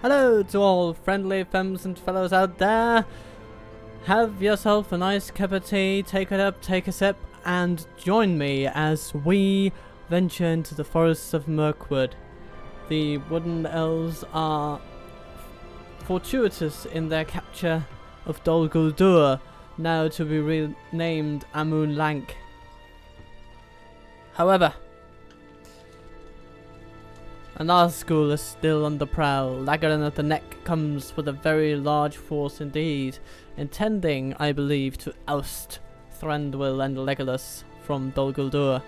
Hello to all friendly femmes and fellows out there. Have yourself a nice cup of tea, take it up, take a sip, and join me as we venture into the forests of Mirkwood. The Woodland elves are fortuitous in their capture of Dol Guldur, now to be renamed Amun Lank. However, a nazgul is still on the prowl. Lagoren at the neck comes with a very large force indeed, intending, I believe, to oust Thranduil and Legolas from Dol Guldur.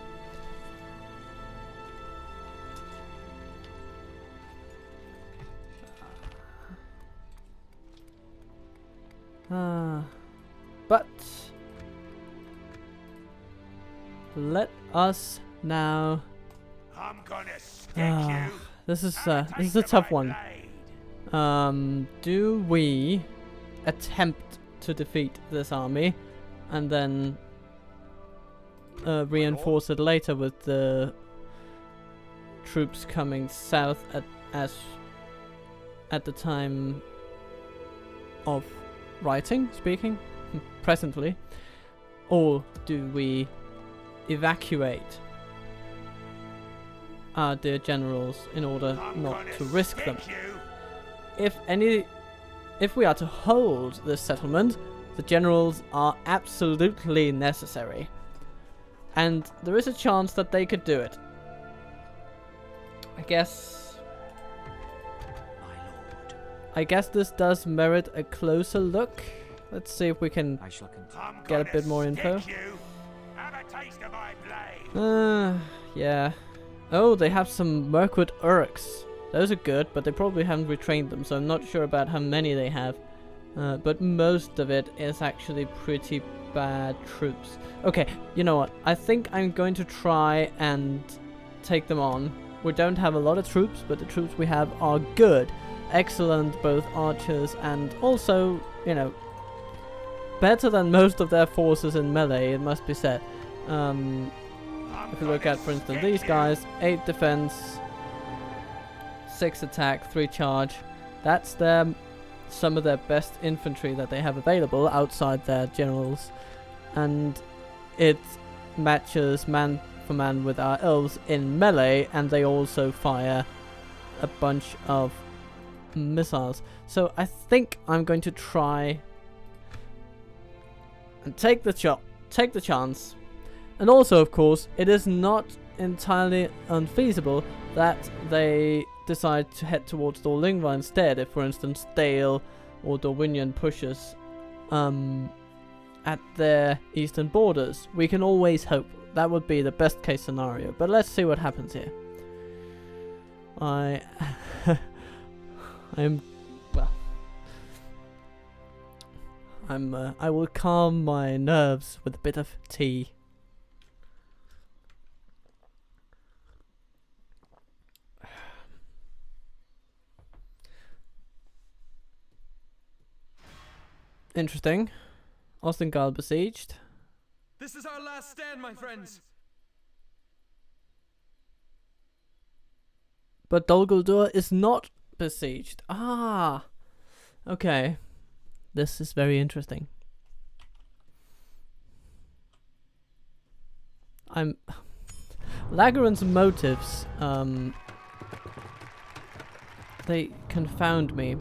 But let us now. I'm gonna stick you. This is a tough one. Do we attempt to defeat this army and then reinforce it later with the troops coming south at the time of speaking presently, or do we evacuate our dear generals in order not to risk them? If we are to hold this settlement, the generals are absolutely necessary, and there is a chance that they could do it. I guess this does merit a closer look. Let's see if we can get a bit more info. Yeah. Oh, they have some Mirkwood Urks. Those are good, but they probably haven't retrained them, so I'm not sure about how many they have. But most of it is actually pretty bad troops. Okay, you know what? I think I'm going to try and take them on. We don't have a lot of troops, but the troops we have are good. Excellent, both archers and also, you know, better than most of their forces in melee, it must be said. If you look at, for instance, these guys, 8 defense, 6 attack, 3 charge. That's some of their best infantry that they have available outside their generals. And it matches man for man with our elves in melee, and they also fire a bunch of missiles. So I think I'm going to try and take the chance. And also, of course, it is not entirely unfeasible that they decide to head towards Dorlingva instead. If, for instance, Dale or Rhovanion pushes at their eastern borders, we can always hope. That would be the best case scenario. But let's see what happens here. I will calm my nerves with a bit of tea. Interesting. Ostingal besieged. This is our last stand, my friends. But Dol Guldur is not besieged. Ah, okay. This is very interesting. Lagoren's motives, they confound me.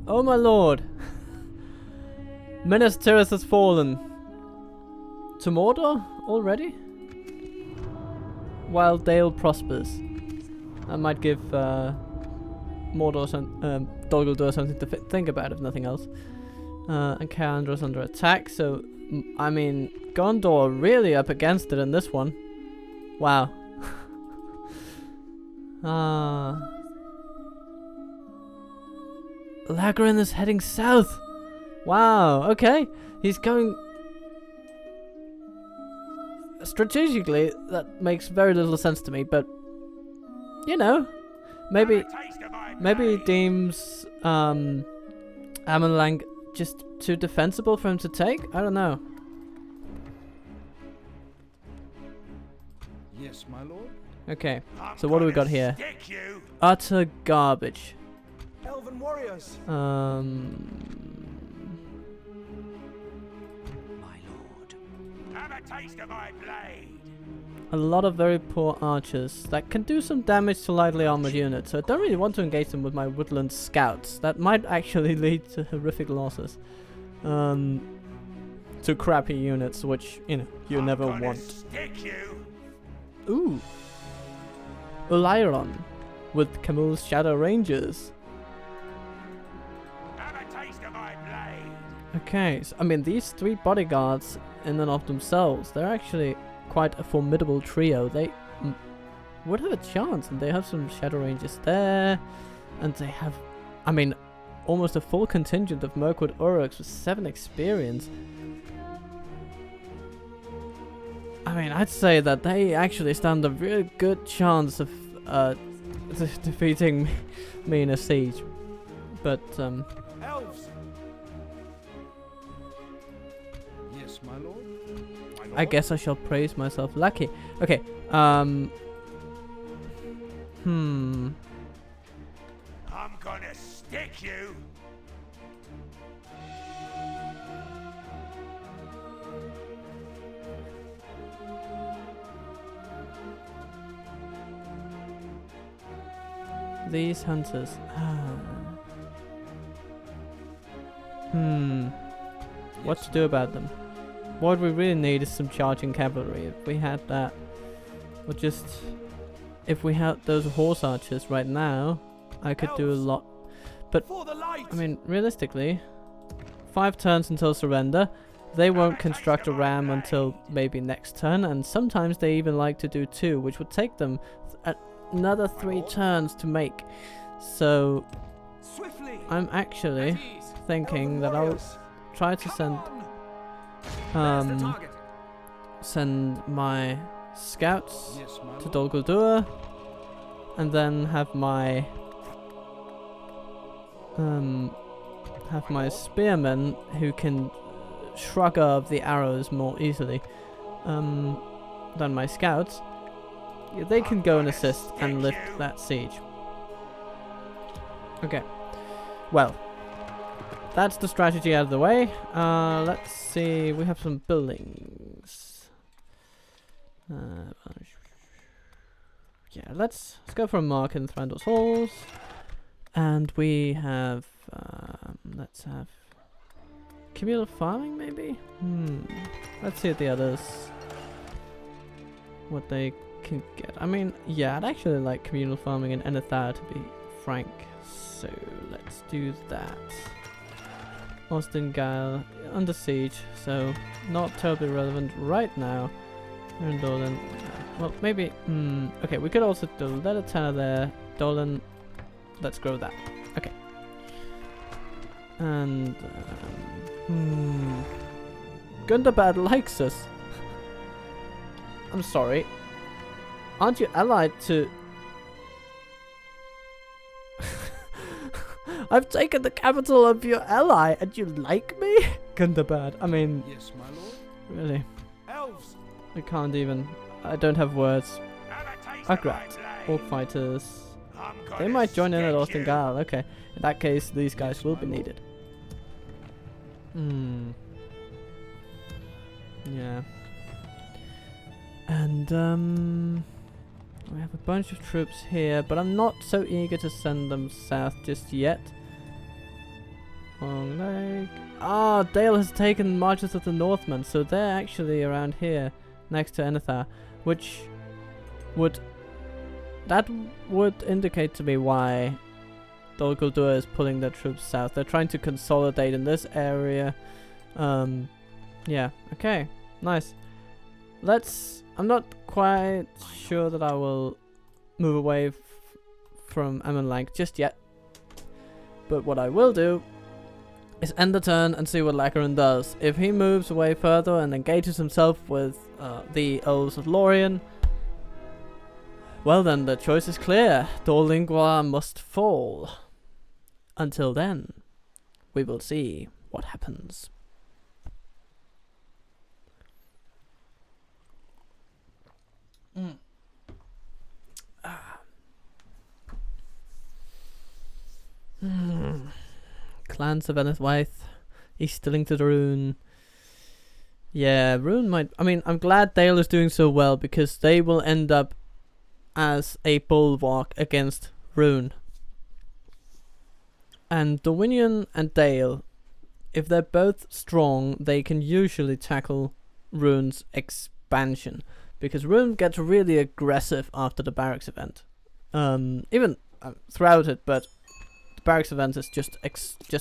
Oh my lord! Minas Tirith has fallen. To Mordor already? While Dale prospers. I might give Mordor Dol Guldur something to think about, if nothing else. And Kalandra's under attack, so I mean, Gondor really up against it in this one. Wow. Lagoren is heading south. Wow, okay. He's going strategically. That makes very little sense to me, but you know, maybe he deems Amun Lank just too defensible for him to take. I don't know. Yes, my lord. Okay, so what do we got here? Stick you. Utter garbage. Elven warriors. My lord. Have a taste of my blade. A lot of very poor archers that can do some damage to lightly armored units, so I don't really want to engage them with my woodland scouts. That might actually lead to horrific losses. To crappy units, which, you know, you never want. Stick you. Ooh. Lagoren with Camus Shadow Rangers. Have a taste of my blade. Okay, so, I mean, these 3 bodyguards in and of themselves, they're actually quite a formidable trio. They would have a chance, and they have some Shadow Rangers there, and they have, I mean, almost a full contingent of Mirkwood Uruks with 7 experience. I mean, I'd say that they actually stand a really good chance of defeating me in a siege. But, Elves. Yes, my lord. I guess I shall praise myself lucky. Okay, I'm gonna stick you. These hunters. What to do about them? What we really need is some charging cavalry. If we had that, or just if we had those horse archers right now, I could do a lot. But I mean, realistically, 5 turns until surrender. They won't construct a ram until maybe next turn, and sometimes they even like to do 2, which would take them another 3 turns to make. So I'm actually thinking that I'll try to send my scouts to Dol Guldur, and then have my spearmen who can shrug off the arrows more easily than my scouts. Yeah, they can go and assist and lift that siege. Okay. Well, that's the strategy out of the way. Let's see. We have some buildings. Yeah, let's go for a mark in Thranduils halls. And we have, let's have communal farming maybe? Let's see the others. What they can get. I mean, yeah, I'd actually like communal farming in Enethar, to be frank. So let's do that. Austin Gale under siege, so not terribly relevant right now. And Dolan, well, maybe. Okay, we could also do letter tenor there. Dolan, let's grow that. Okay. And Gundabad likes us. I'm sorry. Aren't you allied to? I've taken the capital of your ally, and you like me? Gundabad. I mean, Yes, my lord. really, Elves. I can't even. I don't have words. Have a taste of my Agrat. Orc blade. fighters. I'm They gonna might join in at stick Austin you. Gale. Okay. In that case, these guys Yes, will my be lord. needed. Yeah. And we have a bunch of troops here, but I'm not so eager to send them south just yet. Long Lake. Ah, Dale has taken marches of the Northmen, so they're actually around here, next to Enethar, which would indicate to me why Dol Guldur is pulling their troops south. They're trying to consolidate in this area. Yeah. Okay. Nice. I'm not quite sure that I will move away from Amonlank just yet. But what I will do is end the turn and see what Lagoren does. If he moves away further and engages himself with the Elves of Lorien, well then, the choice is clear. Dol Lingua must fall. Until then, we will see what happens. clans of Enethwaith, Easterling to the Rune. Yeah, Rune might... I mean, I'm glad Dale is doing so well, because they will end up as a bulwark against Rune. And Rhovanion and Dale, if they're both strong, they can usually tackle Rune's expansion. Because Rune gets really aggressive after the barracks event. Even throughout it, but the barracks event is just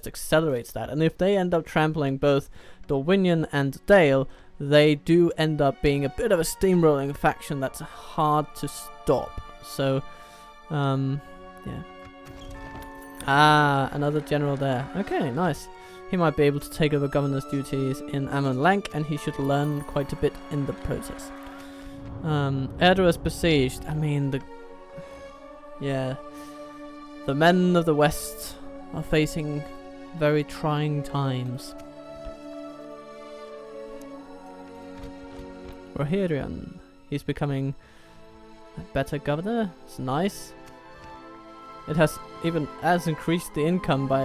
accelerates that. And if they end up trampling both Rhovanion and Dale, they do end up being a bit of a steamrolling faction that's hard to stop. So, yeah. Ah, another general there. Okay, nice. He might be able to take over governor's duties in Amon Lank, and he should learn quite a bit in the process. Erdo is besieged. I mean, the men of the West are facing very trying times. Rohirrion, he's becoming a better governor. It's nice. It has increased the income by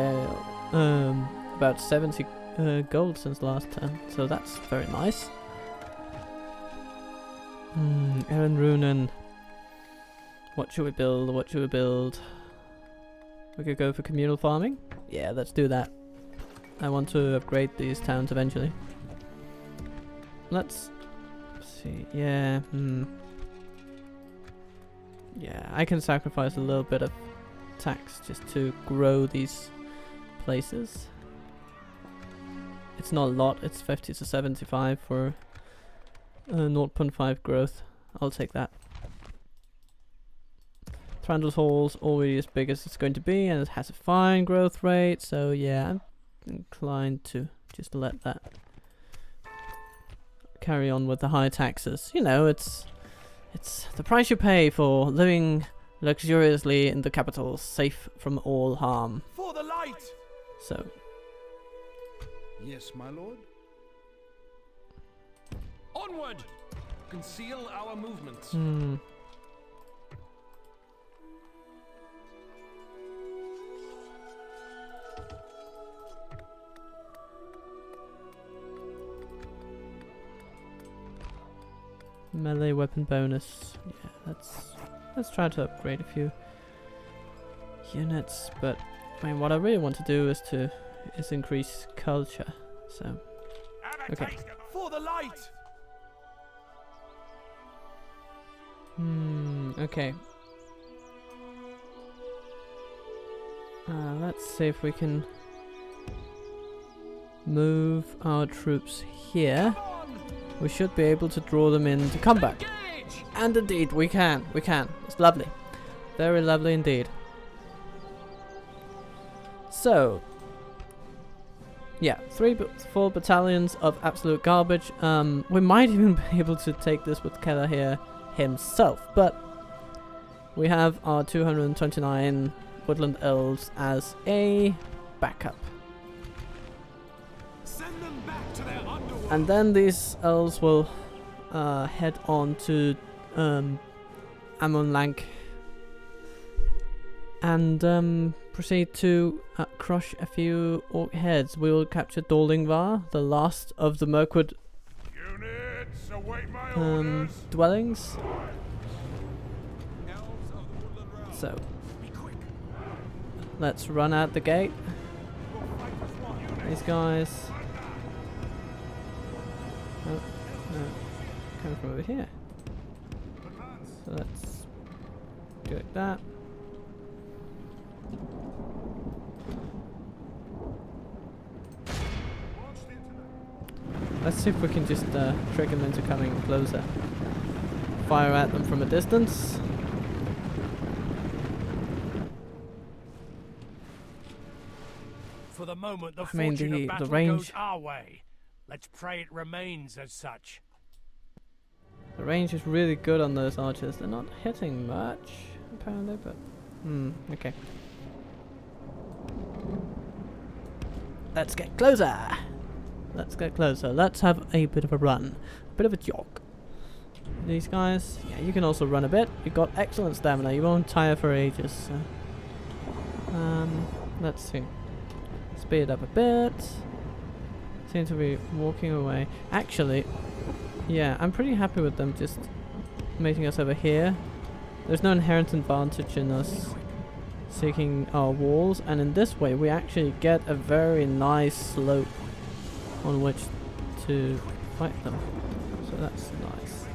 about 70 gold since last turn, so that's very nice. Aaron Runen. What should we build? What should we build? We could go for communal farming. Yeah, let's do that. I want to upgrade these towns eventually. Let's see. Yeah. Yeah, I can sacrifice a little bit of tax just to grow these places. It's not a lot. It's 50 to 75 for 0.5 growth. I'll take that. Thranduils Hall's already as big as it's going to be, and it has a fine growth rate, so yeah, I'm inclined to just let that carry on with the high taxes. You know, it's the price you pay for living luxuriously in the capital, safe from all harm. For the light! So. Yes, my lord. Onward! Conceal our movements. Melee weapon bonus. Yeah, let's try to upgrade a few units, but I mean, what I really want to do is increase culture. So, okay. For the light! Okay. Let's see if we can move our troops here. We should be able to draw them into combat. And indeed, we can. We can. It's lovely. Very lovely indeed. So, yeah, 3 full battalions of absolute garbage. We might even be able to take this with Keller here himself, but we have our 229 woodland elves as a backup. Send them back to their underworld. And then these elves will head on to Amon Lank and proceed to crush a few orc heads. We will capture Dol Guldur, the last of the Mirkwood Units, await my orders. dwellings. Elves of the Woodland realm. So, Be quick. let's run out the gate. We'll fight as one. These guys. Oh, no. Coming from over here. So let's do like that. Let's see if we can just trick them into coming closer. Fire at them from a distance. For the moment, the I mean, fortune the of battle range- goes our way. Let's pray it remains as such. The range is really good on those archers. They're not hitting much, apparently, but... okay. Let's get closer! Let's get closer. Let's have a bit of a run. A bit of a jog. These guys, yeah, you can also run a bit. You've got excellent stamina. You won't tire for ages. So. Let's see. Speed up a bit. Seem to be walking away. Actually, yeah, I'm pretty happy with them just meeting us over here. There's no inherent advantage in us seeking our walls, and in this way we actually get a very nice slope on which to fight them. So that's nice.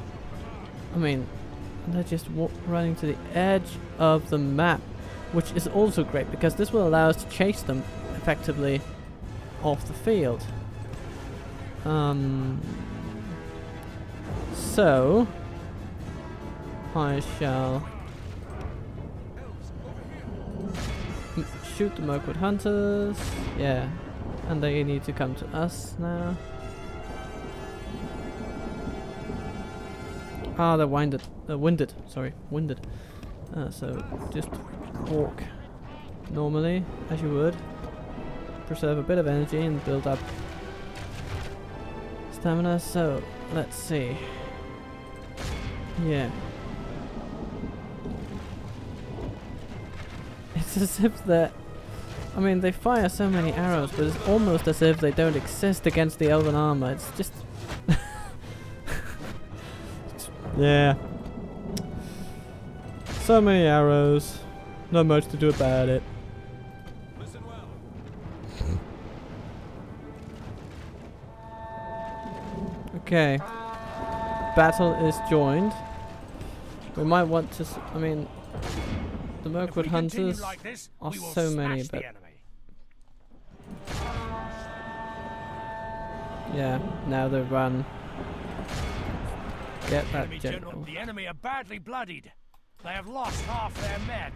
I mean, they're just running to the edge of the map, which is also great because this will allow us to chase them effectively off the field. So I shall shoot the Mirkwood hunters. Yeah, and they need to come to us now. Ah, they're winded. Sorry, winded. So just walk normally, as you would. Preserve a bit of energy and build up stamina. So let's see. Yeah. It's as if they're... I mean, they fire so many arrows, but it's almost as if they don't exist against the elven armor. It's just... yeah. So many arrows. Not much to do about it. Listen well. Okay. Battle is joined. We might want to... I mean... The Mirkwood hunters like this, are we will so many, smash but... the enemy. Yeah, now they run. Get that Enemy general. The enemy are badly bloodied. They have lost half their men.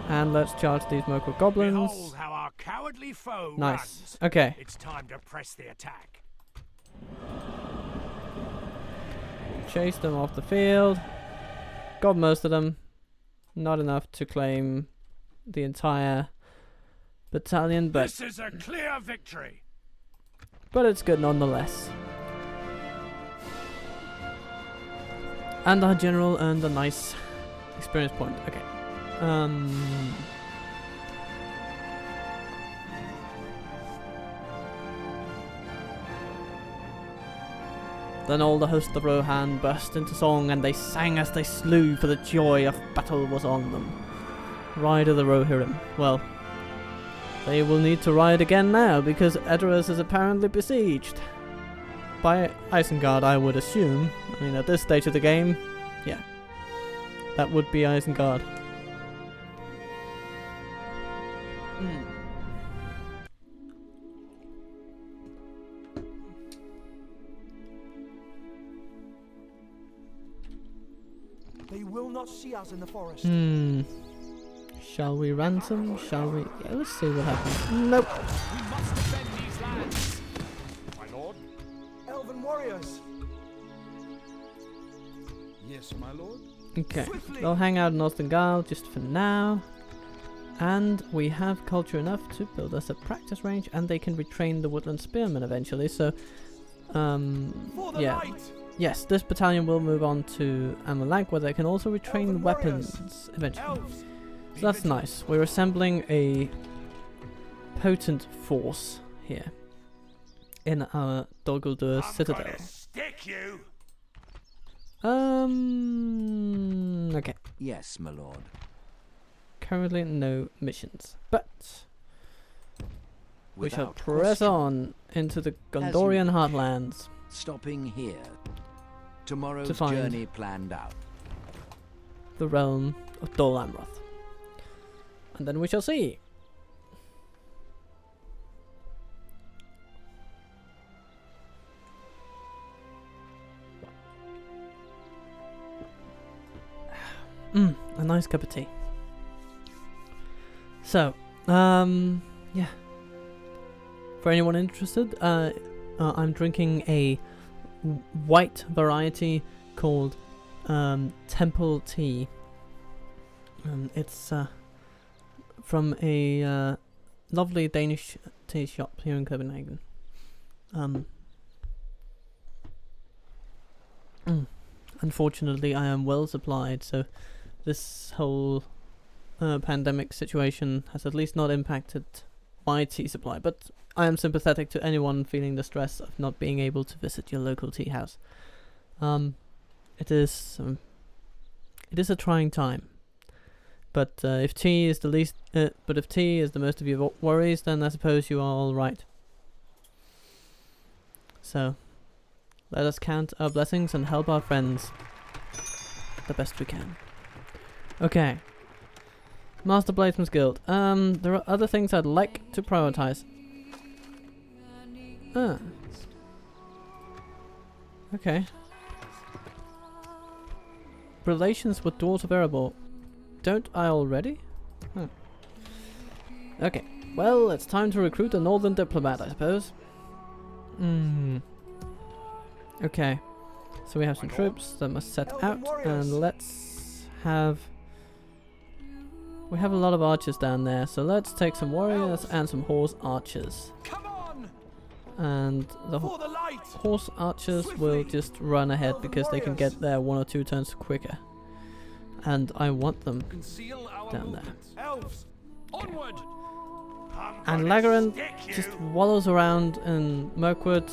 And let's charge these Mirkwood goblins. Behold how our cowardly foe Nice. runs. Okay. It's time to press the attack. Chase them off the field. Got most of them. Not enough to claim the entire battalion, but This is a clear victory. it's good nonetheless. And our general earned a nice experience point. Okay. Then all the host of Rohan burst into song, and they sang as they slew, for the joy of battle was on them. Ride of the Rohirrim. Well, they will need to ride again now, because Edoras is apparently besieged. By Isengard, I would assume. I mean, at this stage of the game, yeah. That would be Isengard. They will not see us in the forest. Shall we ransom? Shall we? Yeah, let's see what happens. Nope. We must defend these lands. My lord? Elven warriors. Yes, my lord. Okay. Swiftly. They'll hang out in Osdengal just for now. And we have culture enough to build us a practice range, and they can retrain the Woodland Spearmen eventually. So, For the yeah. light. Yes, this battalion will move on to Amalak, where they can also retrain Elven weapons eventually. Elves. So that's nice. We're assembling a potent force here in our Dol Guldur citadel. Gonna stick you. Okay. Yes, my lord. Currently no missions, but we shall Without press question. on into the Gondorian heartlands. Stopping here. Tomorrow's To find- journey planned out. The realm of Dol Amroth. And then we shall see. A nice cup of tea. So, yeah. For anyone interested, I'm drinking a white variety called Temple Tea. It's from a lovely Danish tea shop here in Copenhagen. Unfortunately, I am well supplied, so this whole pandemic situation has at least not impacted my tea supply, but I am sympathetic to anyone feeling the stress of not being able to visit your local tea house. It is a trying time. But if tea is the most of your worries, then I suppose you are all right. So, let us count our blessings and help our friends the best we can. Okay. Master Bladesman's Guild. There are other things I'd like to prioritize. Okay. Relations with Dwarves of Erebor. Don't I already? Huh. Okay. Well, it's time to recruit a northern diplomat, I suppose. Okay. So we have some troops that must set out, and let's have... We have a lot of archers down there, so let's take some warriors and some horse archers. Come on! And the horse archers will just run ahead because they can get there 1 or 2 turns quicker. And I want them down there. Elves, onward! And Lagoren just wallows around in Mirkwood.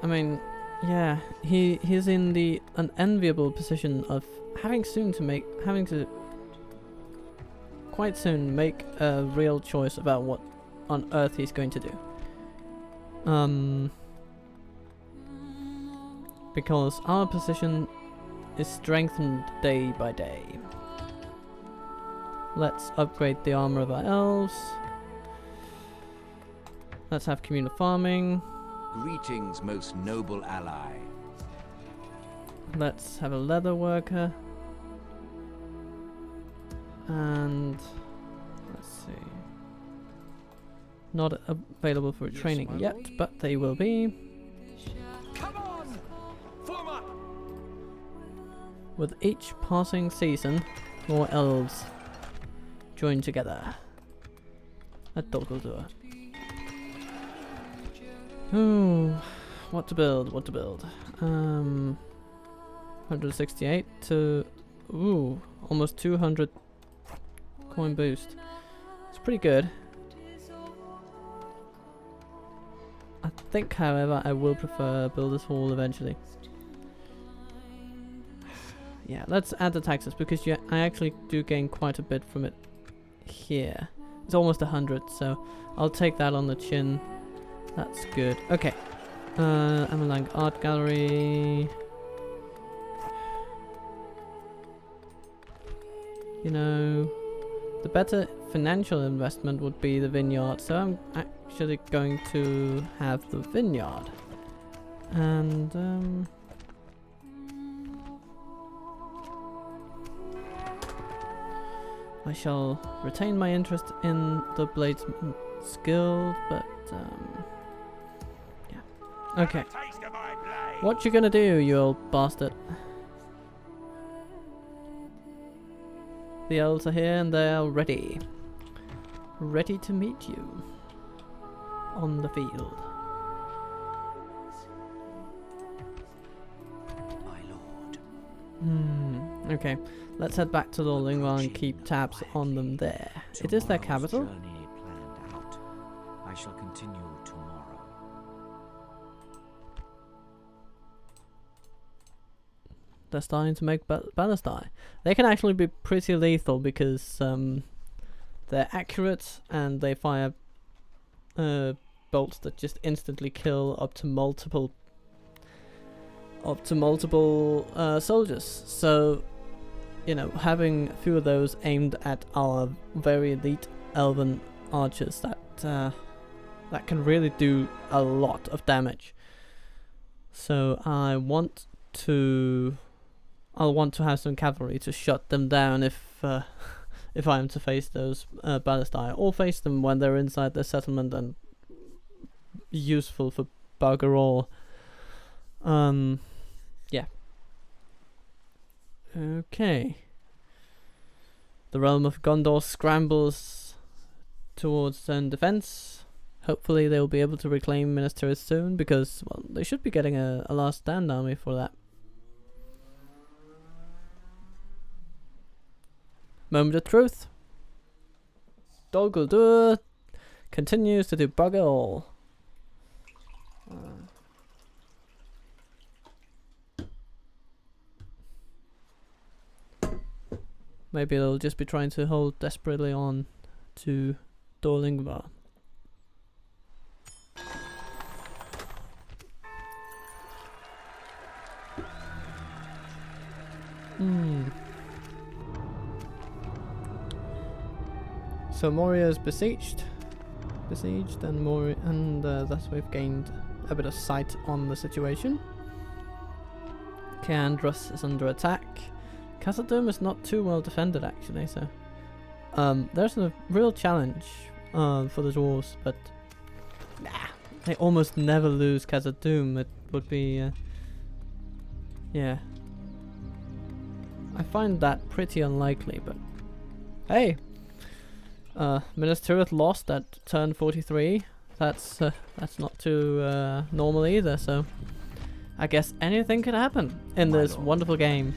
I mean, yeah, he's in the unenviable position of having to quite soon make a real choice about what on earth he's going to do. Because our position is strengthened day by day. Let's upgrade the armor of our elves. Let's have communal farming. Greetings, most noble ally. Let's have a leather worker. And let's see. Not available for training yet, but they will be. Come on! Form up! With each passing season, more elves join together at Dol Guldur. Ooh, what to build? 168 to almost 200 coin boost. It's pretty good. I think, however, I will prefer Builder's Hall eventually. Yeah, let's add the taxes because I actually do gain quite a bit from it here. It's almost 100, so I'll take that on the chin. That's good. Okay. Amalang Art Gallery. You know, the better financial investment would be the vineyard, so I'm actually going to have the vineyard. And I shall retain my interest in the Bladesman's Guild, but yeah. Okay. What you gonna do, you old bastard? The elves are here and they are ready. Ready to meet you on the field. My lord. Okay, let's head back to the Lingua and keep tabs on them there. It is their capital. Journey planned out. I shall continue tomorrow. They're starting to make ballistae. They can actually be pretty lethal because they're accurate and they fire bolts that just instantly kill up to multiple soldiers. So, you know, having a few of those aimed at our very elite elven archers, that can really do a lot of damage. So I'll want to have some cavalry to shut them down if I am to face those ballistae, or face them when they're inside the settlement and useful for bugger all. Yeah. Okay. The realm of Gondor scrambles towards its own defense. Hopefully they'll be able to reclaim Minas Tirith soon, because, well, they should be getting a last stand army for that. Moment of truth. Dol Guldur continues to do bugger all. Maybe they'll just be trying to hold desperately on to Dol Guldur. So Moria is besieged, and thus we've gained a bit of sight on the situation. Keandros is under attack. Khazad-dûm is not too well defended actually, so there's a real challenge for the dwarves, but they almost never lose Khazad-dûm. It would be yeah. I find that pretty unlikely, but hey, Minas Tirith lost at turn 43. That's not too normal either. So I guess anything could happen in this wonderful game.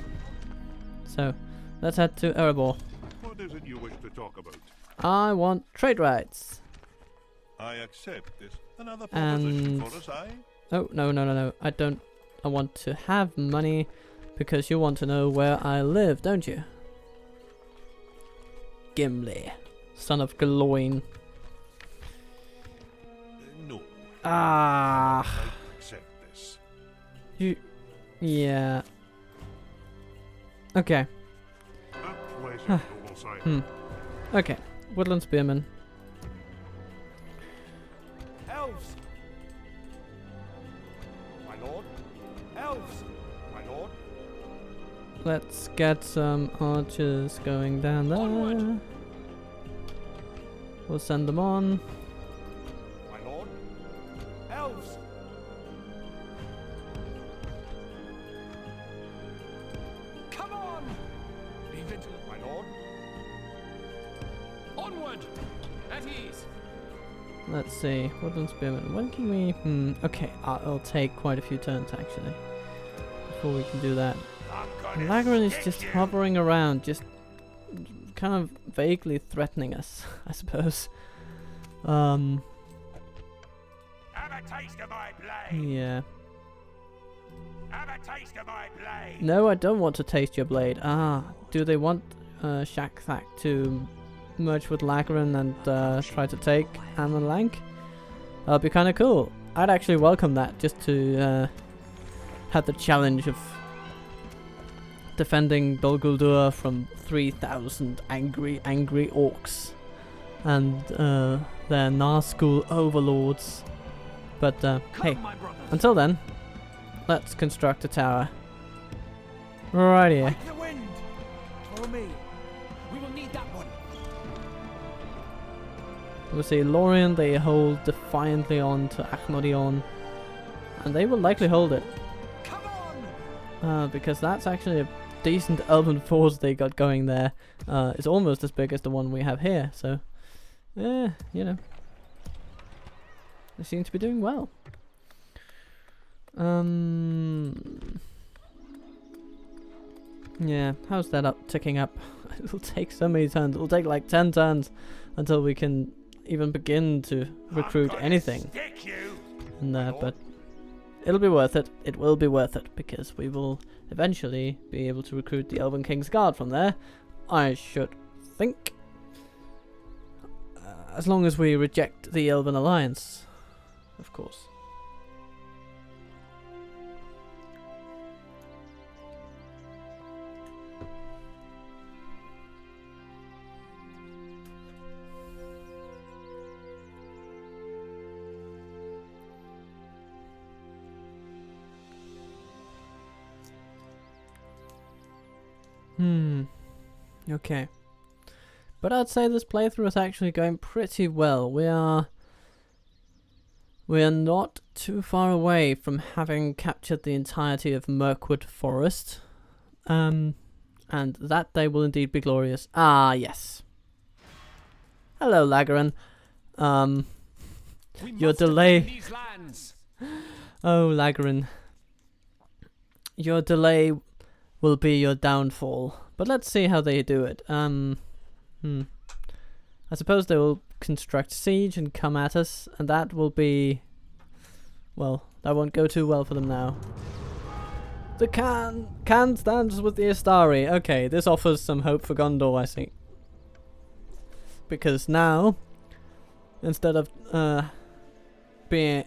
So let's head to Erebor. What is it you wish to talk about? I want trade rights. I accept this. Another proposition And for us, aye? oh no! I don't. I want to have money because you want to know where I live, don't you? Gimli, son of Gawain. No. Ah. I accept this. Yeah. Okay. A pleasure, noble sire. Okay. Woodland Spearman. Elves! My lord? Elves! My lord? Let's get some archers going down there. Onward! We'll send them on. My lord? Elves! Come on! Be vigilant. My lord? Onward! At ease. Let's see. Woodland Spearman. When can we... okay. It'll take quite a few turns actually before we can do that. Lagoren is just hovering around, just kind of vaguely threatening us, I suppose. Have a taste of my blade. Yeah. Have a taste of my blade. No, I don't want to taste your blade. Do they want Shakthak to merge with Lagoren and try to take Amon Lank? That'd be kind of cool. I'd actually welcome that, just to have the challenge of defending Dol Guldur from 3,000 angry orcs and their nazgul overlords. But hey, until then, let's construct a tower. Right here. Like the wind! Follow me. We will need that one. We'll see Lorien, they hold defiantly on to Achnodion, and they will likely hold it. Come on! Because that's actually a decent elven force they got going there. It's almost as big as the one we have here, so you know, they seem to be doing well. Yeah, how's that ticking up? It'll take so many turns. It'll take like 10 turns until we can even begin to recruit anything in there, but it'll be worth it. It will be worth it, because we will eventually be able to recruit the Elven King's Guard from there, I should think. As long as we reject the Elven Alliance, of course. Okay. But I'd say this playthrough is actually going pretty well. We are not too far away from having captured the entirety of Mirkwood Forest. And that day will indeed be glorious. Ah, yes. Hello, Lagoren. Your delay... Oh, Lagoren. Your delay will be your downfall. But let's see how they do it. I suppose they will construct siege and come at us, and that will be... well, that won't go too well for them now. The Khan stands with the Astari. Okay, this offers some hope for Gondor, I see. Because now, instead of being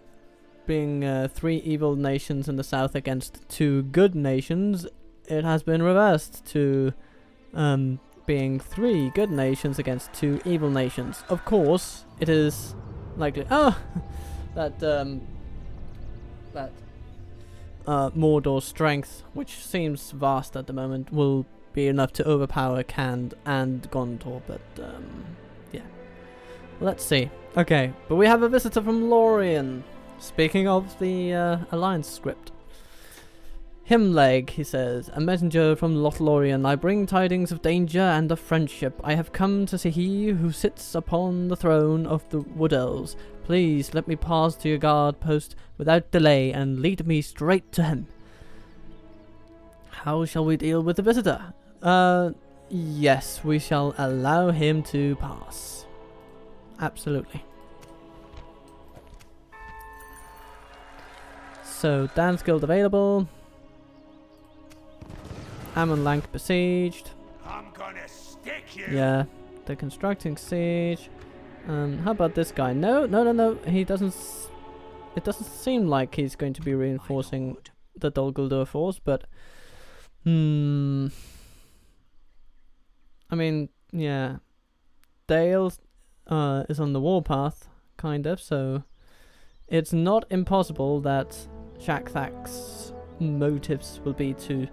3 evil nations in the south against 2 good nations, it has been reversed to being 3 good nations against 2 evil nations. Of course, it is likely that Mordor's strength, which seems vast at the moment, will be enough to overpower Khand and Gondor, but yeah. Let's see. Okay, but we have a visitor from Lorien. Speaking of the Alliance script. Himleg, he says, a messenger from Lothlorien. I bring tidings of danger and of friendship. I have come to see he who sits upon the throne of the Wood Elves. Please let me pass to your guard post without delay and lead me straight to him. How shall we deal with the visitor? Yes, we shall allow him to pass. Absolutely. So, Dan's Guild available. Amon Lank besieged. I'm gonna stick you. Yeah, they're constructing siege. How about this guy? No. He doesn't. It doesn't seem like he's going to be reinforcing the Dol Guldur force, but I mean, yeah, Dale is on the warpath, kind of. So it's not impossible that Shakthak's motives will be to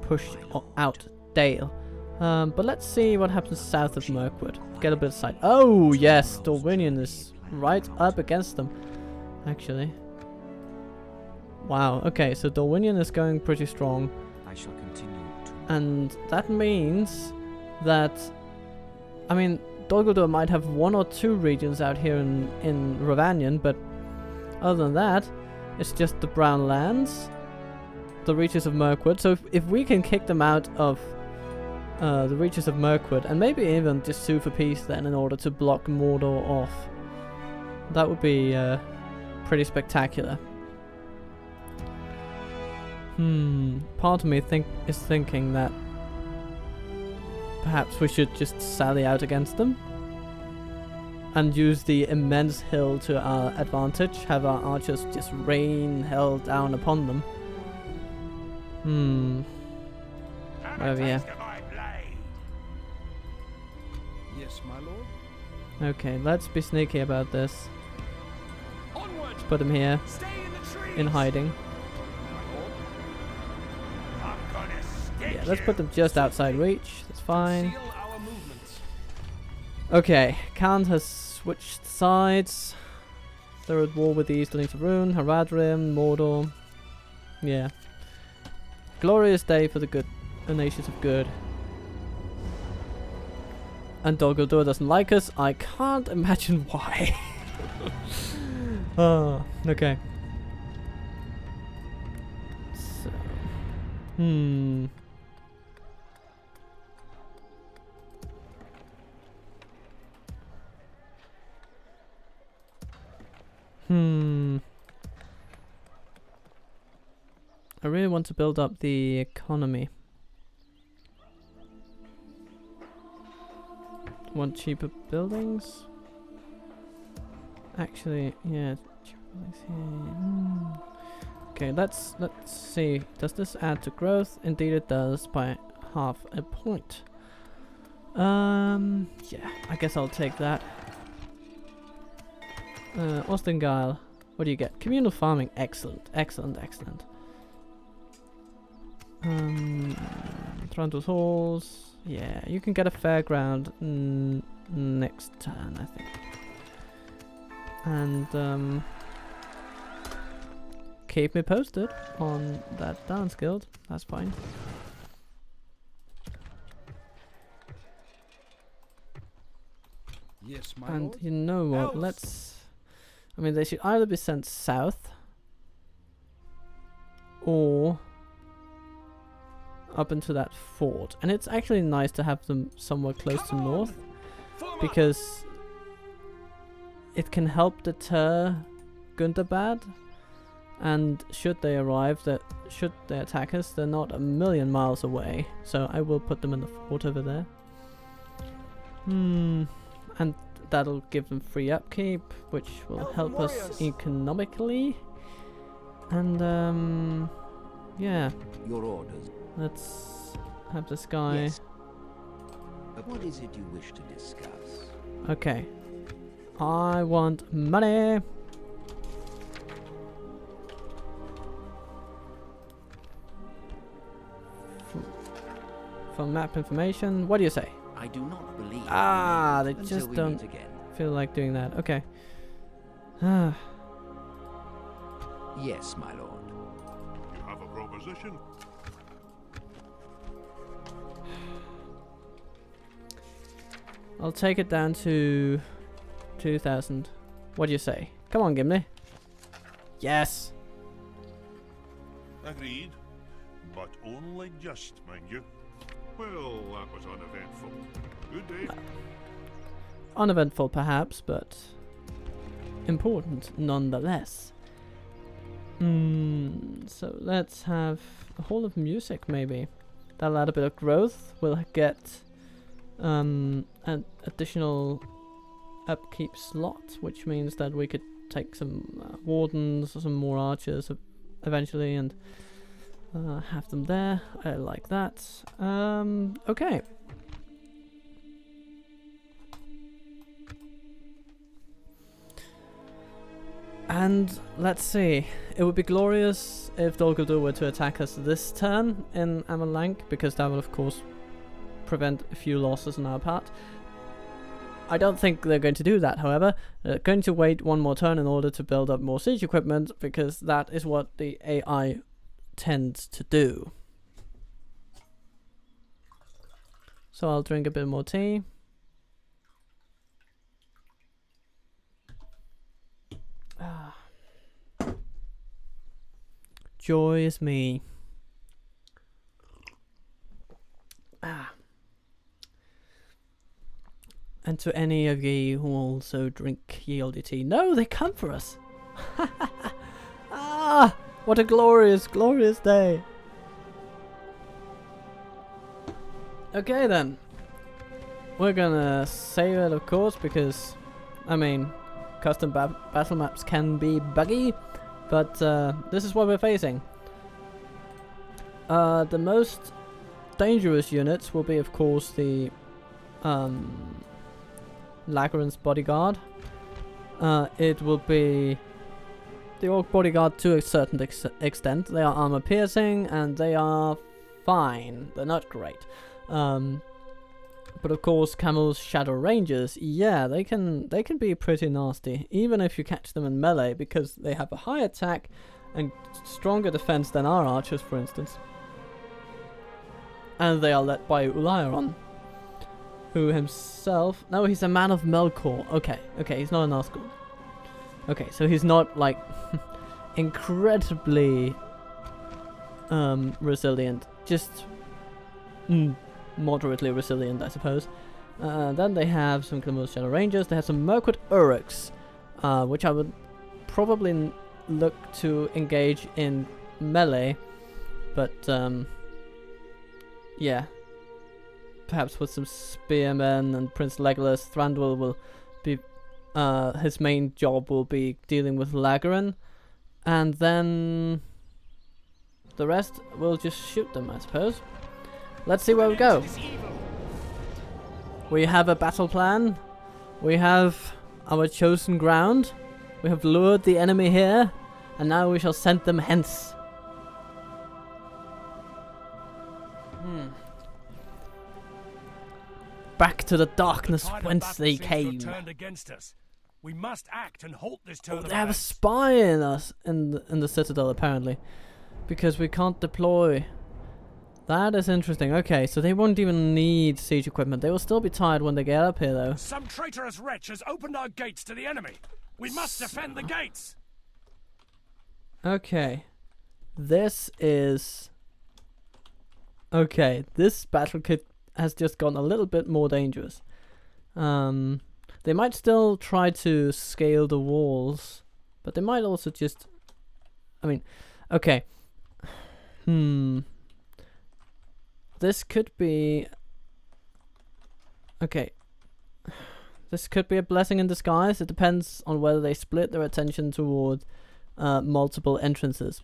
push out Dale. But let's see what happens south of Mirkwood. Get a bit of sight. Oh yes, Dorwinion is right up against them, actually. Wow. Okay, so Dorwinion is going pretty strong. I shall continue to... And that means that, I mean, Dol Guldur might have 1 or 2 regions out here in Rhovanion, but other than that, it's just the Brown Lands, the reaches of Mirkwood. So if we can kick them out of the reaches of Mirkwood, and maybe even just sue for peace then in order to block Mordor off, that would be pretty spectacular. Part of me is thinking that perhaps we should just sally out against them and use the immense hill to our advantage, have our archers just rain hell down upon them. Over here. Yes, my lord. Okay, let's be sneaky about this. Onward. Let's put him here, Stay in the trees. in hiding. I'm gonna stick Yeah, let's put them just outside reach. That's fine. Seal our movements. Okay, Khand has switched sides. They're at war with the Easterlings of Rune, Haradrim, Mordor. Yeah. Glorious day for the nations of good. And Dol Guldur doesn't like us. I can't imagine why. Oh, okay. So, I really want to build up the economy. Want cheaper buildings? Actually, yeah, cheaper buildings here. Okay, let's see. Does this add to growth? Indeed, it does by half a point. Yeah, I guess I'll take that. Ostengile, what do you get? Communal farming, excellent. Thranduils halls. Yeah, you can get a fairground next turn, I think. And keep me posted on that dance guild. That's fine. Yes, my And lord. you know what? Elves. I mean, they should either be sent south or up into that fort. And it's actually nice to have them somewhere close to north. because it can help deter Gundabad. And should they arrive, should they attack us, they're not a million miles away. So I will put them in the fort over there. And that'll give them free upkeep, which will help us economically. And yeah. Your orders. Let's have this guy. Yes. What is it you wish to discuss? Okay. I want money. For map information, what do you say? I do not believe. They just don't feel like doing that. Okay. Yes, my lord. You have a proposition? I'll take it down to 2,000. What do you say? Come on, Gimli. Yes. Agreed. But only just, mind you. Well, that was uneventful. Good day. Uneventful, perhaps, but important nonetheless. So let's have a Hall of Music, maybe. That'll add a bit of growth. We'll get an additional upkeep slot, which means that we could take some wardens or some more archers eventually and have them there. I like that. Okay. And let's see. It would be glorious if Dol Guldur were to attack us this turn in Amalank, because that would of course prevent a few losses on our part. I don't think they're going to do that, however. They're going to wait one more turn in order to build up more siege equipment, because that is what the AI tends to do. So I'll drink a bit more tea. Joy is me. And to any of ye who also drink yieldy tea. No, they come for us. What a glorious, glorious day. Okay then. We're gonna save it, of course, because, I mean, custom battle maps can be buggy, but this is what we're facing. The most dangerous units will be, of course, the Lagoren's bodyguard. It will be the Orc bodyguard to a certain extent. They are armor piercing and they are fine. They're not great. But of course, Camel's Shadow Rangers, yeah, they can be pretty nasty, even if you catch them in melee, because they have a high attack and stronger defense than our archers, for instance. And they are led by Ulayaron, who himself... No, he's a man of Melkor. Okay, he's not a nazgul. Okay, so he's not, like, incredibly resilient. Just moderately resilient, I suppose. Then they have some Camel's Shadow Rangers. They have some Mirkwood Uruks, which I would probably look to engage in melee. But, yeah. Perhaps with some spearmen and Prince Legolas. Thranduil will be... his main job will be dealing with Lagoren. And then... the rest, we'll just shoot them, I suppose. Let's see where we go. We have a battle plan. We have our chosen ground. We have lured the enemy here. And now we shall send them hence. Back to the darkness whence they came. Turned against us. We must act and halt this turn of They have a events. spy in us in the citadel, apparently, because we can't deploy. That is interesting. Okay, so they won't even need siege equipment. They will still be tired when they get up here, though. Some traitorous wretch has opened our gates to the enemy. We must defend the gates. Okay, this is... okay, this battle kit has just gone a little bit more dangerous. They might still try to scale the walls, but they might also just... I mean, okay. This could be... Okay. This could be a blessing in disguise. It depends on whether they split their attention toward multiple entrances.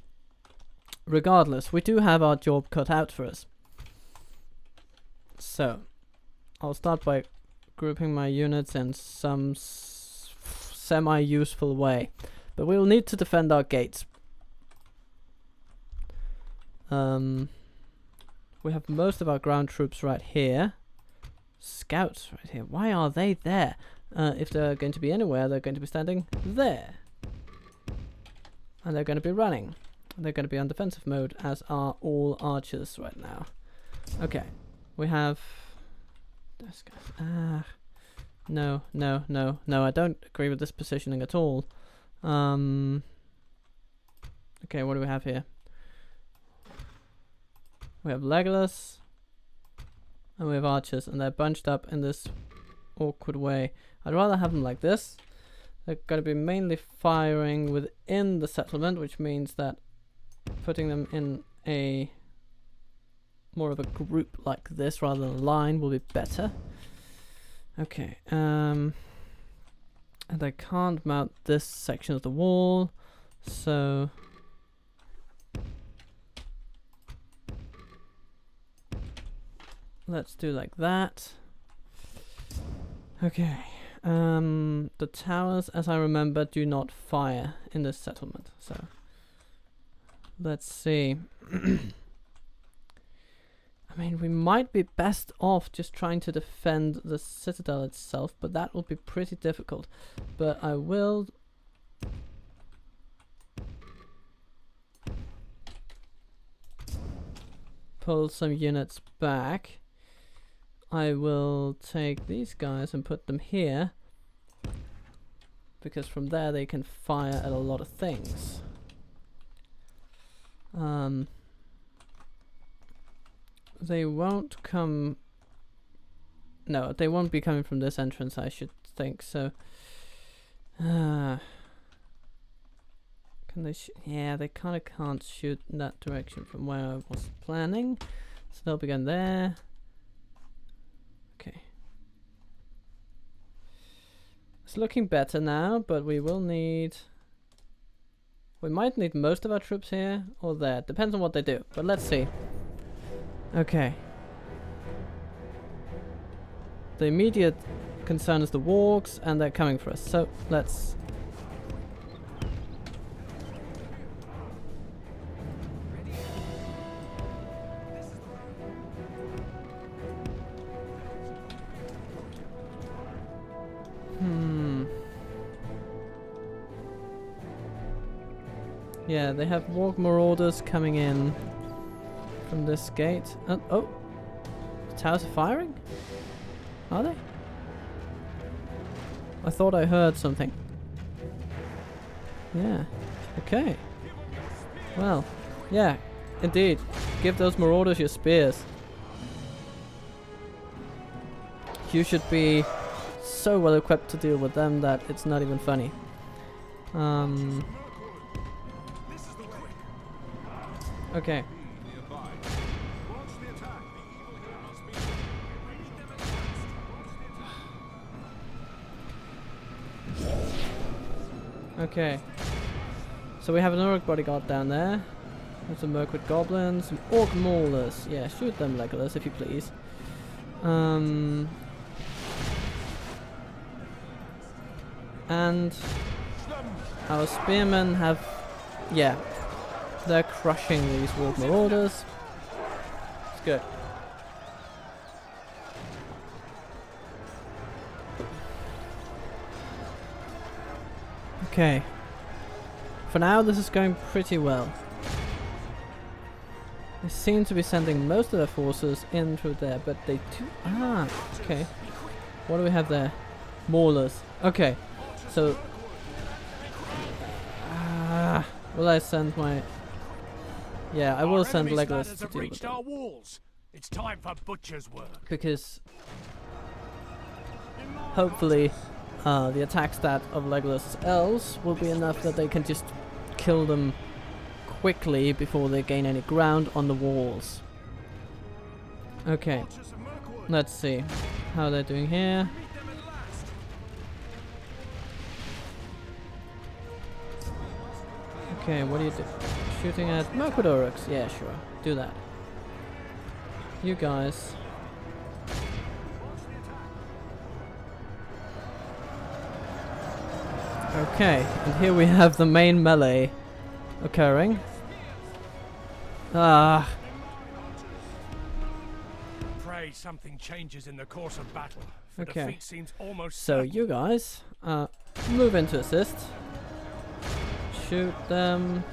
Regardless, we do have our job cut out for us. So, I'll start by grouping my units in some semi-useful way. But we will need to defend our gates. We have most of our ground troops right here. Scouts right here. Why are they there? If they're going to be anywhere, they're going to be standing there. And they're going to be running. They're going to be on defensive mode, as are all archers right now. Okay. We have... This guy. No, no, no, no. I don't agree with this positioning at all. Okay, what do we have here? We have Legolas. And we have archers, and they're bunched up in this awkward way. I'd rather have them like this. They're going to be mainly firing within the settlement, which means that putting them in a more of a group like this rather than a line will be better. Okay, and I can't mount this section of the wall, so let's do like that. Okay. The towers, as I remember, do not fire in this settlement. So let's see. I mean, we might be best off just trying to defend the citadel itself, but that will be pretty difficult. But I will pull some units back. I will take these guys and put them here, because from there they can fire at a lot of things. They won't come... No, they won't be coming from this entrance, I should think, so... Can they yeah, they kind of can't shoot in that direction from where I was planning. So they'll be going there. Okay. It's looking better now, but we will need... We might need most of our troops here or there. Depends on what they do, but let's see. Okay. The immediate concern is the wargs, and they're coming for us. So let's... Yeah, they have warg marauders coming in from this gate. Oh! The towers are firing? Are they? I thought I heard something. Yeah. Okay. Well, yeah, indeed. Give those marauders your spears. You should be so well equipped to deal with them that it's not even funny. Okay. Okay. So we have an orc bodyguard down there. There's some Mirkwood goblins, some orc maulers. Yeah, shoot them, Legolas, if you please. And our spearmen have... Yeah. They're crushing these warg marauders. It's good. Okay. For now, this is going pretty well. They seem to be sending most of their forces in through there, but they do... Ah, okay. What do we have there? Maulers. Okay. So... will I send my... Yeah, I will send Legolas to deal with them. It's time for butcher's work. Because... hopefully the attack stat of Legolas' elves will be enough that they can just kill them quickly before they gain any ground on the walls. Okay, let's see how they're doing here. Okay, what do you do? Shooting at Mirkwood Uruks? Yeah, sure. Do that. You guys. Okay, and here we have the main melee occurring. Ah. Pray something changes in the course of battle. For Okay. defeat seems almost So certain. you guys move in to assist. Shoot them.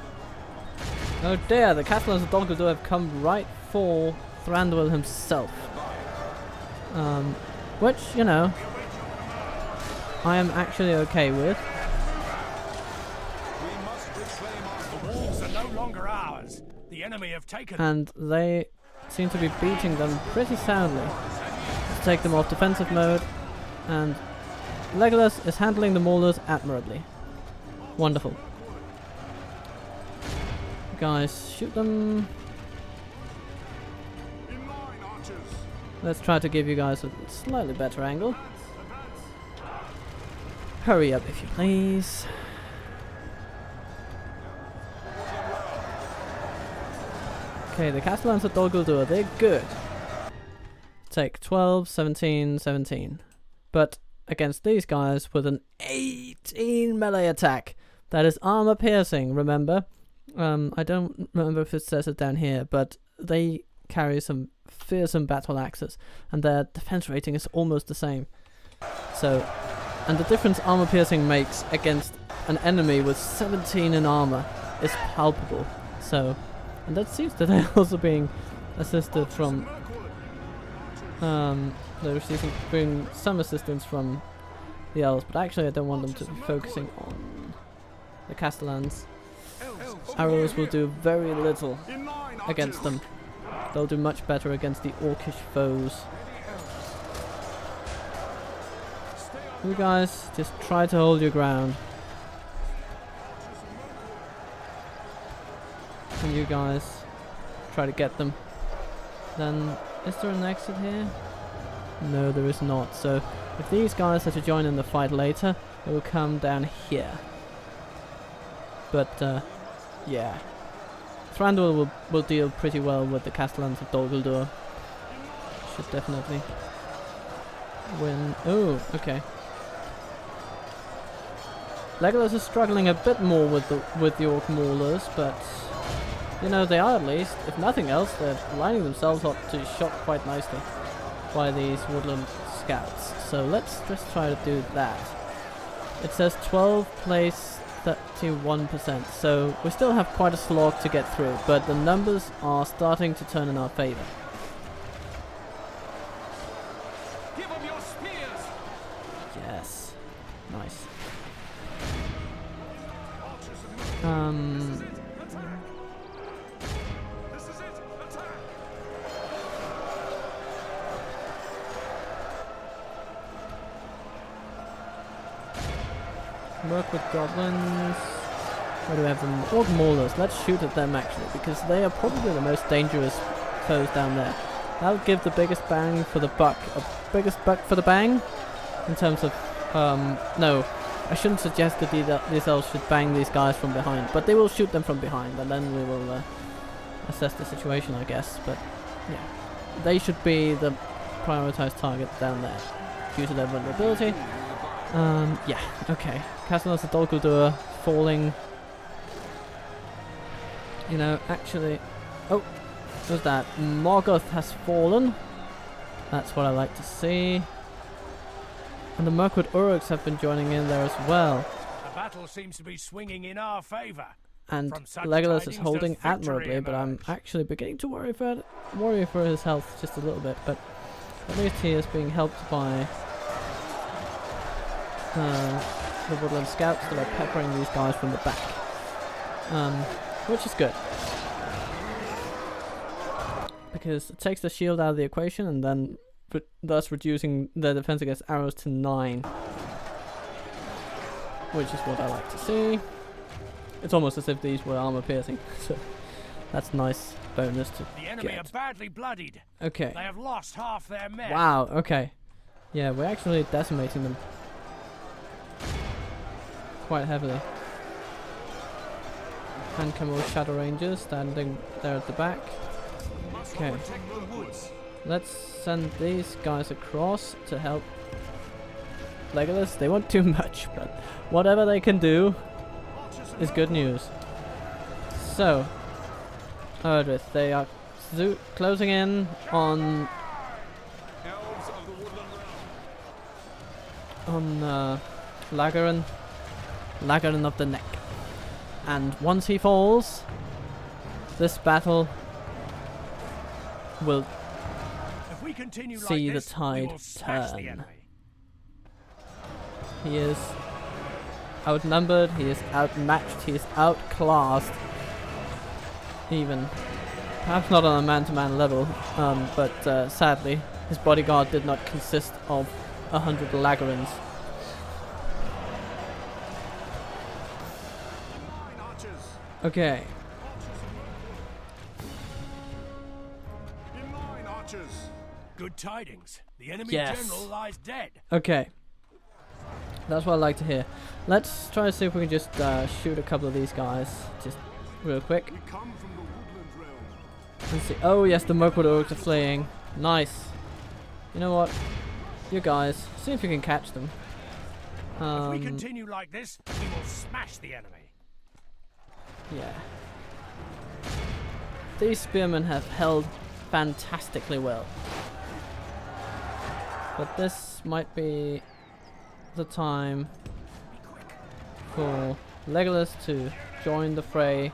Oh dear, the Castellans of Dol Guldur have come right for Thranduil himself. Which, you know, I am actually okay with. The walls are no longer ours. The enemy have taken. And they seem to be beating them pretty soundly. Let's take them off defensive mode. And Legolas is handling the Maulers admirably. Wonderful. Guys, shoot them. Let's try to give you guys a slightly better angle. Hurry up if you please. Okay, the Castellans of Dol Guldur, they're good. Take 12, 17, 17. But against these guys with an 18 melee attack. That is armor piercing, remember? I don't remember if it says it down here, but they carry some fearsome battle axes, and their defense rating is almost the same. So, and the difference armor piercing makes against an enemy with 17 in armor is palpable. So, and that seems that they're also being assisted from. They're receiving some assistance from the elves, but actually I don't want them to be focusing on the Castellans. Arrows will do very little against them. They'll do much better against the orcish foes. You guys, just try to hold your ground. And you guys, try to get them. Then, is there an exit here? No, there is not. So, if these guys are to join in the fight later, they will come down here. But, yeah. Thranduil will deal pretty well with the Castellans of Dol Guldur. Should definitely win. Oh, okay. Legolas is struggling a bit more with the Orc Maulers, but you know, they are at least, if nothing else, they're lining themselves up to shot quite nicely by these Woodland scouts. So let's just try to do that. It says 12 place 31%, so we still have quite a slog to get through, but the numbers are starting to turn in our favor. Give them your spears. Yes. Nice. This is it. Attack. Work with goblins. Where do we have them? Orc Maulers. Let's shoot at them actually, because they are probably the most dangerous foes down there. That'll give the biggest bang for the buck. Biggest buck for the bang? In terms of, no. I shouldn't suggest that these elves should bang these guys from behind, but they will shoot them from behind, and then we will assess the situation, I guess. But yeah, they should be the prioritized target down there due to their vulnerability. Yeah, okay. Castellans of Dol Guldur falling. You know, actually, oh, what's that? Morgoth has fallen. That's what I like to see. And the Mirkwood Uruks have been joining in there as well. The battle seems to be swinging in our favor. And From such Legolas is tidings holding does victory admirably, but I'm emerge. actually beginning to worry for his health just a little bit. But at least he is being helped by the Woodland Scouts that are peppering these guys from the back, which is good because it takes the shield out of the equation, and then thus reducing their defense against arrows to 9. Which is what I like to see. It's almost as if these were armor piercing, so that's nice bonus to The enemy get. are badly bloodied. Okay. They have lost half their men. Wow, okay. Yeah, we're actually decimating them quite heavily. And Camel Shadow Rangers standing there at the back. Okay. Let's send these guys across to help Legolas. They won't do much, but whatever they can do is good news. So, Erdrith, they are closing in on Lagoren of the Neck. And once he falls, this battle will If we continue see like this, the tide we will smash the turn. enemy. He is outnumbered, he is outmatched, he is outclassed. Even. Perhaps not on a man-to-man level, but sadly, his bodyguard did not consist of 100 Lagorens. Okay. In line, archers. Good tidings. The enemy Yes. general lies dead. Okay. That's what I like to hear. Let's try to see if we can just shoot a couple of these guys, just real quick. We come from the Woodland realm. Let's see. Oh yes, the Mirkwood orcs are fleeing. Nice. You know what? You guys, see if you can catch them. If we continue like this, we will smash the enemy. Yeah. These spearmen have held fantastically well. But this might be the time for Legolas to join the fray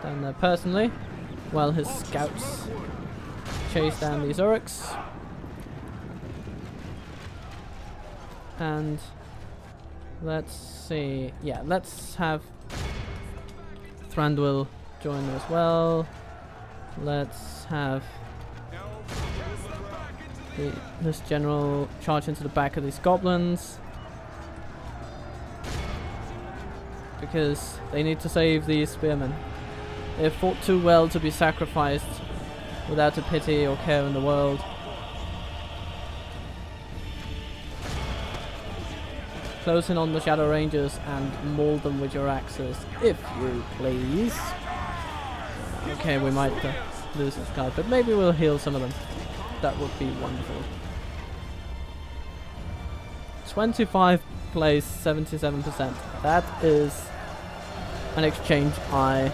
down there personally, while his scouts chase down these orcs. And let's see, yeah, let's have Thranduil join as well. Let's have this general charge into the back of these goblins, because they need to save these spearmen. They've fought too well to be sacrificed without a pity or care in the world. Close in on the Shadow Rangers and maul them with your axes, if you please. Okay, we might lose this guy, but maybe we'll heal some of them. That would be wonderful. 25 plays 77%. That is an exchange I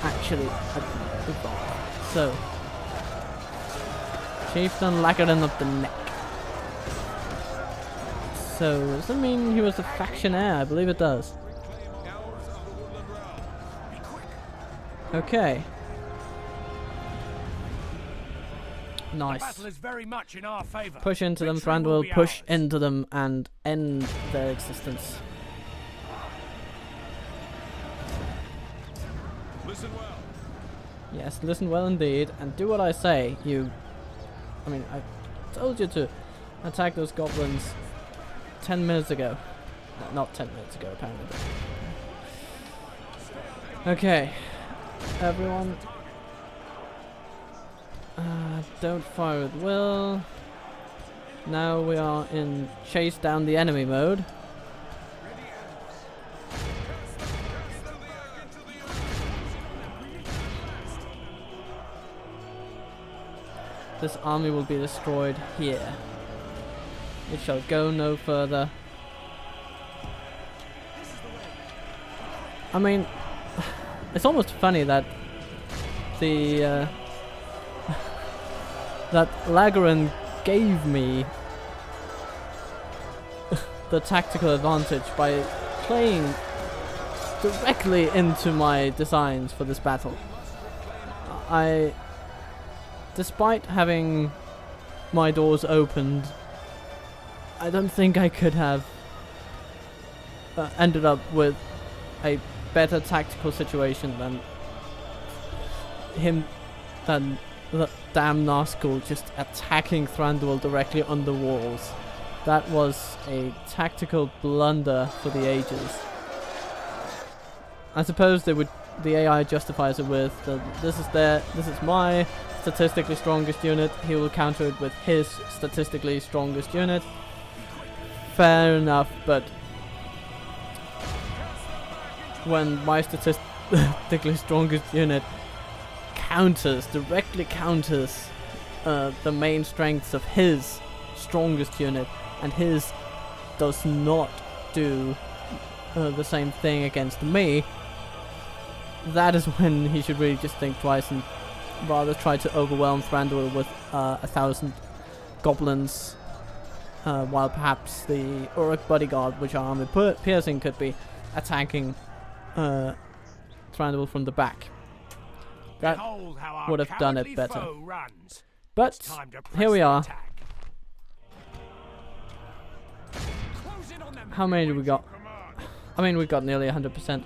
actually adore. So, Chieftain Lagoren of the Neck. So, does that mean he was a factionaire? I believe it does. Okay. Nice. The battle is very much in our favor. Push into them, Victory will Thranduil. be Push ours. into them and end their existence. Listen well. Yes, listen well indeed, and do what I say. I mean, I told you to attack those goblins 10 minutes ago. No, not 10 minutes ago, apparently. Okay, everyone. Don't fire with will. Now we are in chase down the enemy mode. This army will be destroyed here. It shall go no further. I mean, it's almost funny that the that Lagoren gave me the tactical advantage by playing directly into my designs for this battle. Despite having my doors opened, I don't think I could have ended up with a better tactical situation than damn nazgul just attacking Thranduil directly on the walls. That was a tactical blunder for the ages. I suppose the AI justifies it with this is my statistically strongest unit. He will counter it with his statistically strongest unit. Fair enough, but when my statistically strongest unit directly counters the main strengths of his strongest unit, and his does not do the same thing against me, that is when he should really just think twice and rather try to overwhelm Thranduil with 1,000 goblins, while perhaps the Uruk bodyguard, which are armor piercing, could be attacking Thranduil from the back. That would have done it better. But here we are. How many do we got? I mean, we got nearly 100%.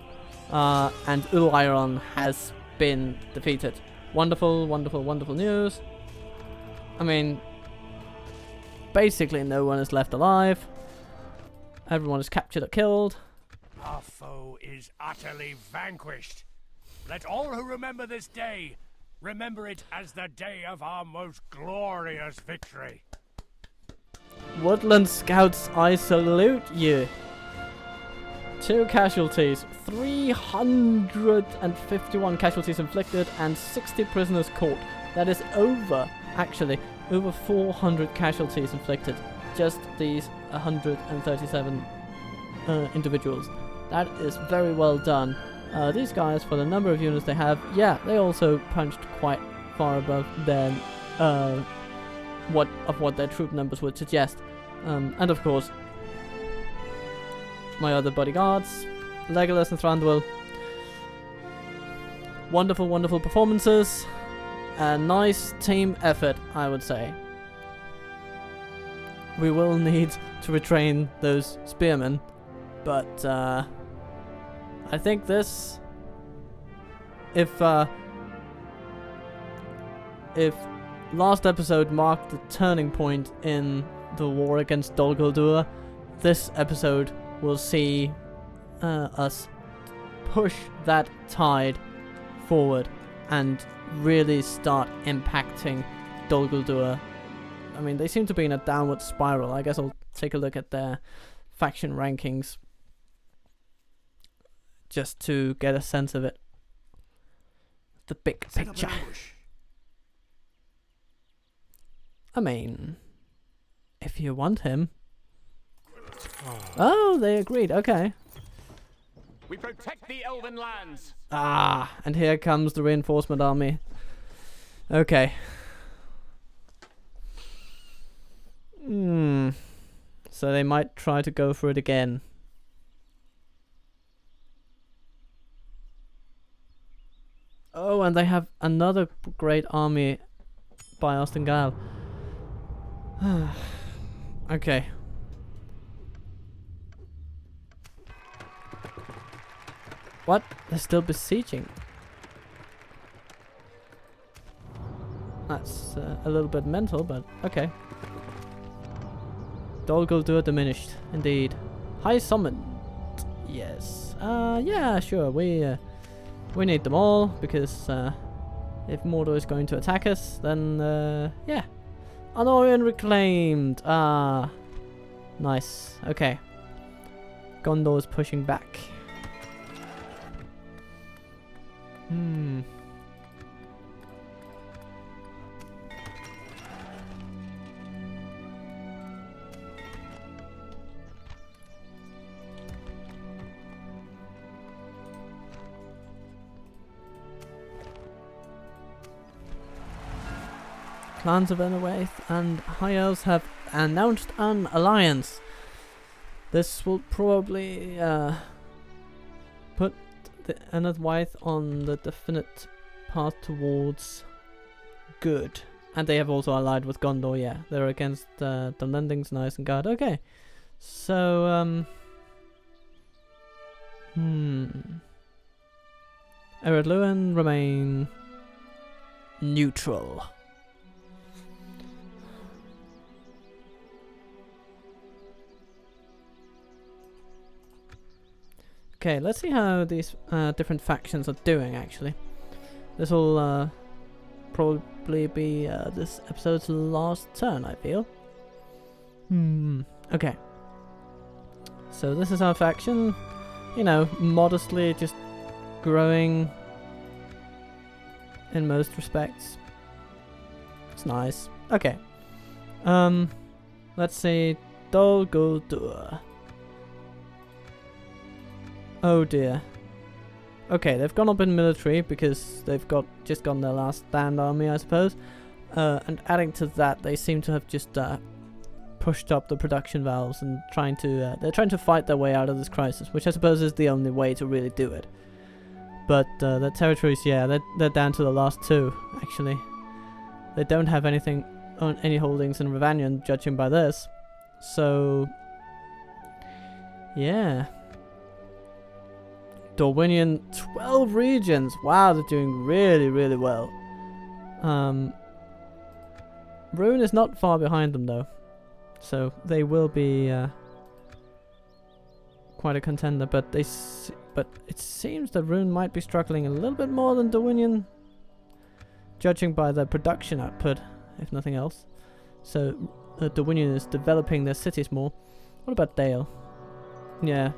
And Ularon has been defeated. Wonderful, wonderful, wonderful news. I mean, basically no one is left alive. Everyone is captured or killed. Our foe is utterly vanquished. Let all who remember this day remember it as the day of our most glorious victory. Woodland scouts, I salute you. 2 casualties, 351 casualties inflicted, and 60 prisoners caught. That is over 400 casualties inflicted. Just these 137 individuals. That is very well done. These guys, for the number of units they have, yeah, they also punched quite far above their what their troop numbers would suggest. And of course, my other bodyguards, Legolas and Thranduil. Wonderful, wonderful performances. A nice team effort, I would say. We will need to retrain those spearmen, but I think this, if last episode marked the turning point in the war against Dol Guldur, this episode will see us push that tide forward and really start impacting Dol Guldur. I mean, they seem to be in a downward spiral. I guess I'll take a look at their faction rankings just to get a sense of it. The big picture. I mean, if you want him. Oh, they agreed. Okay. We protect the Elven lands. Ah, and here comes the reinforcement army. Okay. So they might try to go for it again. Oh, and they have another great army by Ostingal. Okay. What? They're still besieging. That's a little bit mental, but okay. Dol Guldur diminished, indeed. High summoned. Yes. Yeah, sure. We need them all because if Mordor is going to attack us, then yeah. Anduin reclaimed. Ah, nice. Okay. Gondor is pushing back. Clans of Ennerwaith and High Elves have announced an alliance. This will probably put the Ennerwaith on the definite path towards good. And they have also allied with Gondor, yeah. They're against the Lendings and Isengard. Okay. So, Ered Luin remain neutral. Okay, let's see how these different factions are doing, actually. This will probably be this episode's last turn, I feel. Okay. So this is our faction. You know, modestly just growing in most respects. It's nice. Okay. Let's see. Dol Guldur. Oh dear. Okay, they've gone up in military because they've just gotten their last stand army, I suppose. And adding to that, they seem to have just pushed up the production valves and they're trying to fight their way out of this crisis, which I suppose is the only way to really do it. But their territories, yeah, they're down to the last two, actually. They don't have anything on any holdings in Rhovanion, judging by this. So, yeah. Dorwinion, 12 regions. Wow, they're doing really, really well. Rune is not far behind them, though. So, they will be quite a contender. But it seems that Rune might be struggling a little bit more than Dorwinion, judging by their production output, if nothing else. So, Dorwinion is developing their cities more. What about Dale? Yeah.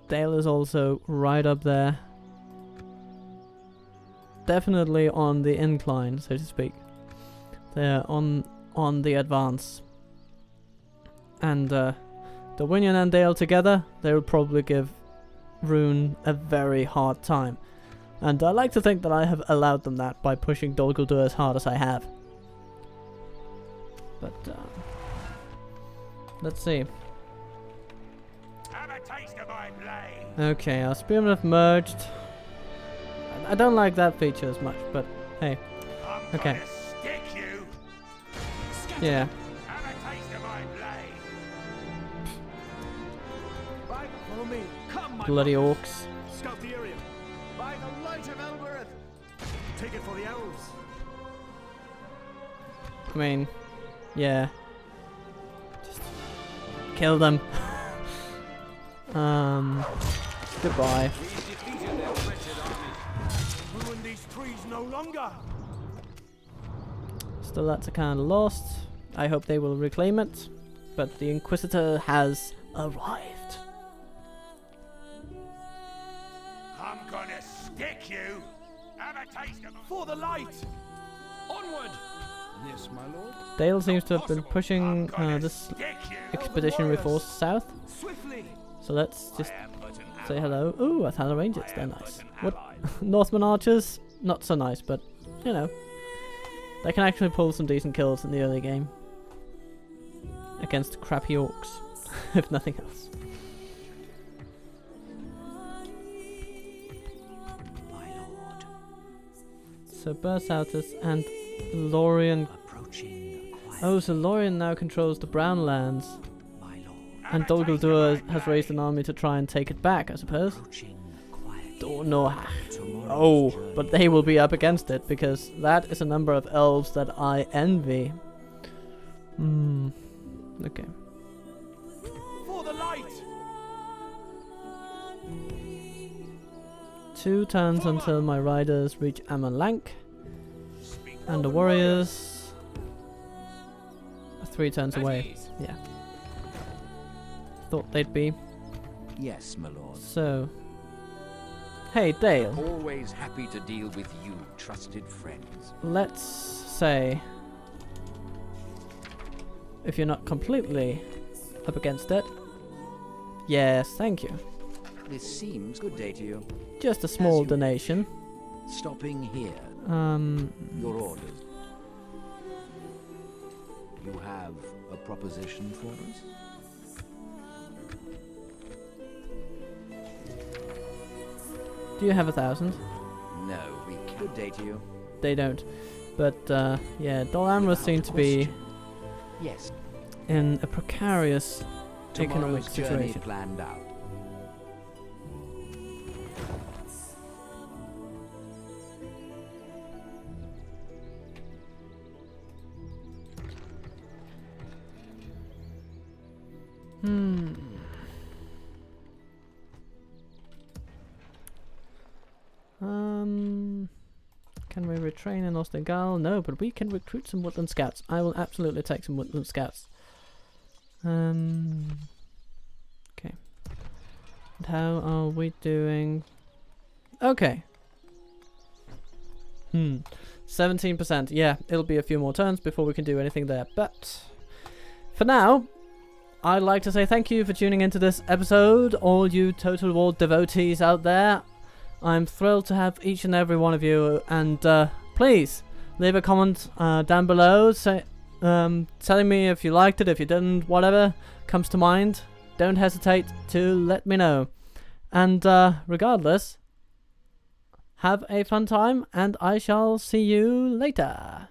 Dale is also right up there. Definitely on the incline, so to speak. They're on the advance. And Dorwinion and Dale together, they will probably give Rune a very hard time. And I like to think that I have allowed them that by pushing Dol Guldur as hard as I have. But let's see. Have a taste of my blade. Okay, our spearmen have merged. I don't like that feature as much, but hey. I'm Okay. gonna stick you. Yeah. Have a taste of my blade. Right, follow me. Come, my Bloody brothers. orcs. Scout the area. By the light of Elbereth. Take it for the elves. I mean, yeah. Just kill them. Goodbye. Ruin these trees no longer. Still, that's a kind of lost. I hope they will reclaim it. But the Inquisitor has arrived. I'm gonna stick you. Have a taste of my For the light. Onward! Yes, my lord. Dale seems to have been pushing this stick you. expeditionary force south. Swiftly. So let's just say hello. Ooh, 1,000 Rangers, they're nice. What? Northman Archers? Not so nice, but, you know. They can actually pull some decent kills in the early game. Against crappy orcs, if nothing else. My lord, So Bersaltus and Lorien. approaching quiet. Oh, so Lorien now controls the Brown Lands. My lord, And Dol Guldur has raised an army to try and take it back, I suppose. approaching quiet. No. Tomorrow's Oh, journey. but they will be up against it, because that is a number of elves that I envy. Okay. For the light. 2 turns until my riders reach Amon Lank. And the warriors are 3 turns away. Yeah. Thought they'd be. Yes, my lord. So. Hey, Dale. Always happy to deal with you, trusted friends. Let's say, if you're not completely up against it. Yes, thank you. This seems good day to you. Just a small you- donation. Stopping here. Your orders. You have a proposition for us? Do you have 1,000? No, we can't. Good day to you. They don't. But, yeah, Dol Amroth seem to be Yes. in a precarious economic Tomorrow's journey situation. planned out. Can we retrain in Ostergal? No, but we can recruit some Woodland Scouts. I will absolutely take some Woodland Scouts. Okay. And how are we doing? Okay. 17%. Yeah, it'll be a few more turns before we can do anything there. But for now, I'd like to say thank you for tuning into this episode, all you Total War devotees out there. I'm thrilled to have each and every one of you, and please leave a comment down below, telling me if you liked it, if you didn't, whatever comes to mind. Don't hesitate to let me know. And regardless, have a fun time, and I shall see you later.